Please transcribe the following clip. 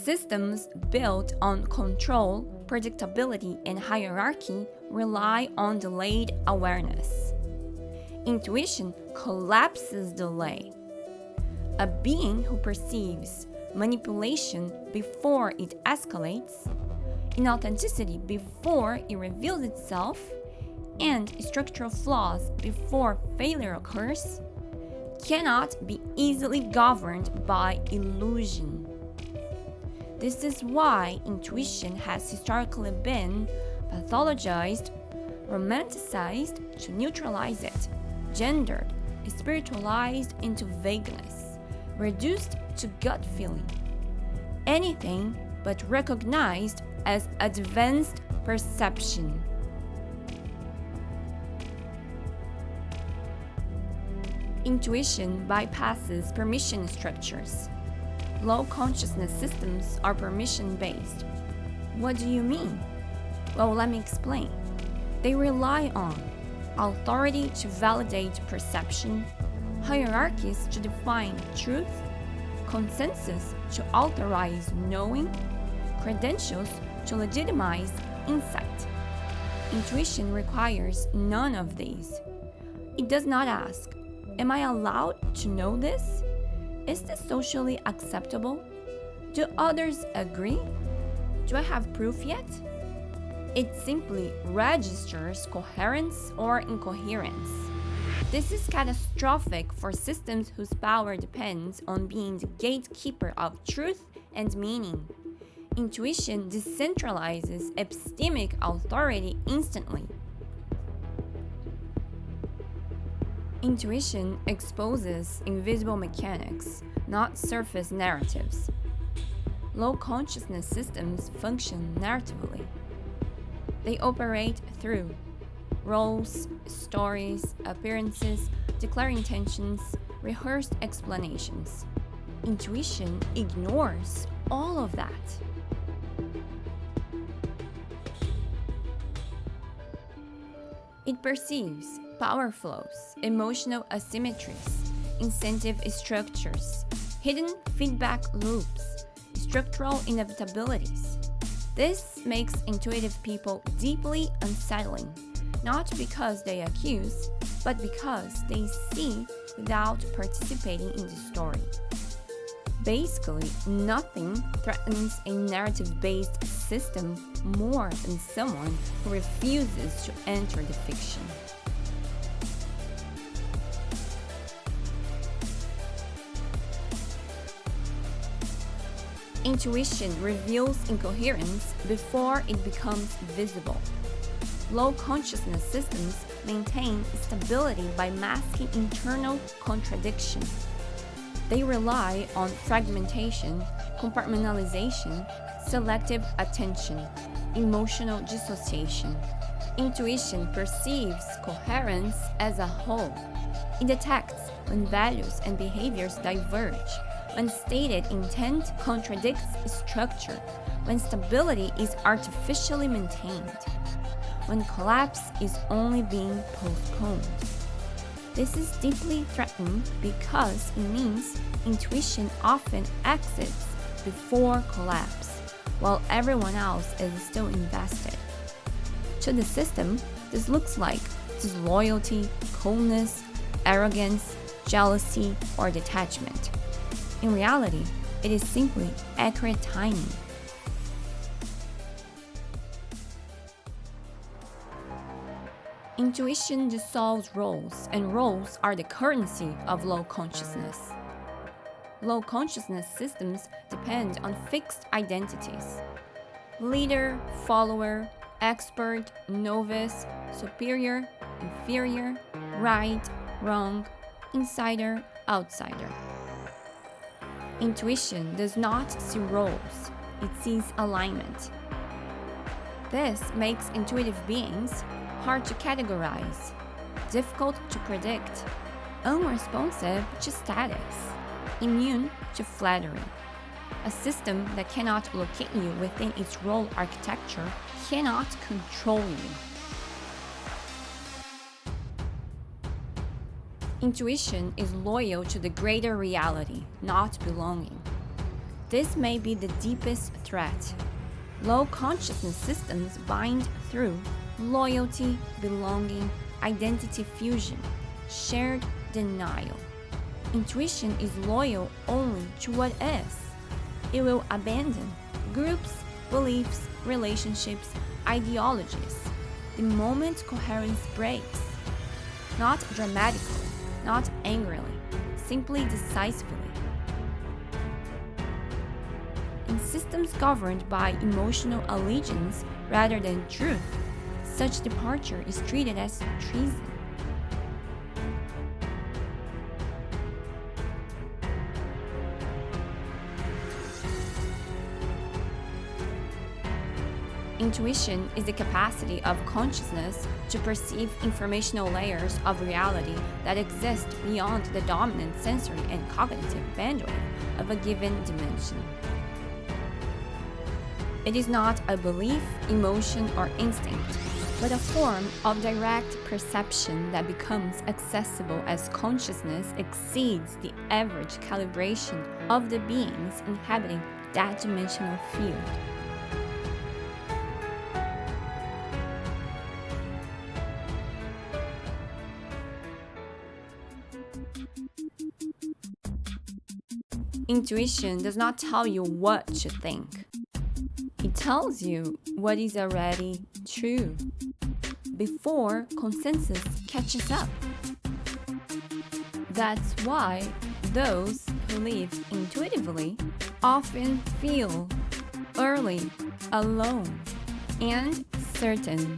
Systems built on control, predictability, and hierarchy rely on delayed awareness. Intuition collapses delay. A being who perceives manipulation before it escalates, inauthenticity before it reveals itself, and structural flaws before failure occurs, cannot be easily governed by illusion. This is why intuition has historically been pathologized, romanticized to neutralize it, gendered, spiritualized into vagueness, reduced to gut feeling. Anything but recognized as advanced perception. Intuition bypasses permission structures. Low consciousness systems are permission-based. What do you mean? Well, let me explain. They rely on authority to validate perception, hierarchies to define truth, consensus to authorize knowing, credentials to legitimize insight. Intuition requires none of these. It does not ask, am I allowed to know this? Is this socially acceptable? Do others agree? Do I have proof yet? It simply registers coherence or incoherence. This is catastrophic for systems whose power depends on being the gatekeeper of truth and meaning. Intuition decentralizes epistemic authority instantly. Intuition exposes invisible mechanics, not surface narratives. Low consciousness systems function narratively. They operate through roles, stories, appearances, declared intentions, rehearsed explanations. Intuition ignores all of that. It perceives power flows, emotional asymmetries, incentive structures, hidden feedback loops, structural inevitabilities. This makes intuitive people deeply unsettling, not because they accuse, but because they see without participating in the story. Basically, nothing threatens a narrative-based system more than someone who refuses to enter the fiction. Intuition reveals incoherence before it becomes visible. Low consciousness systems maintain stability by masking internal contradiction. They rely on fragmentation, compartmentalization, selective attention, emotional dissociation. Intuition perceives coherence as a whole. It detects when values and behaviors diverge, when stated intent contradicts structure, when stability is artificially maintained, when collapse is only being postponed. This is deeply threatened because it means intuition often exits before collapse, while everyone else is still invested. To the system, this looks like disloyalty, coldness, arrogance, jealousy, or detachment. In reality, it is simply accurate timing. Intuition dissolves roles, and roles are the currency of low consciousness. Low consciousness systems depend on fixed identities: leader, follower, expert, novice, superior, inferior, right, wrong, insider, outsider. Intuition does not see roles, it sees alignment. This makes intuitive beings hard to categorize, difficult to predict, unresponsive to status, immune to flattery. A system that cannot locate you within its role architecture cannot control you. Intuition is loyal to the greater reality, not belonging. This may be the deepest threat. Low consciousness systems bind through loyalty, belonging, identity fusion, shared denial. Intuition is loyal only to what is. It will abandon groups, beliefs, relationships, ideologies the moment coherence breaks. Not dramatically, not angrily, simply decisively. In systems governed by emotional allegiance rather than truth, such departure is treated as treason. Intuition is the capacity of consciousness to perceive informational layers of reality that exist beyond the dominant sensory and cognitive bandwidth of a given dimension. It is not a belief, emotion, or instinct, but a form of direct perception that becomes accessible as consciousness exceeds the average calibration of the beings inhabiting that dimensional field. Intuition does not tell you what to think. It tells you what is already true before consensus catches up. That's why those who live intuitively often feel early, alone, and certain.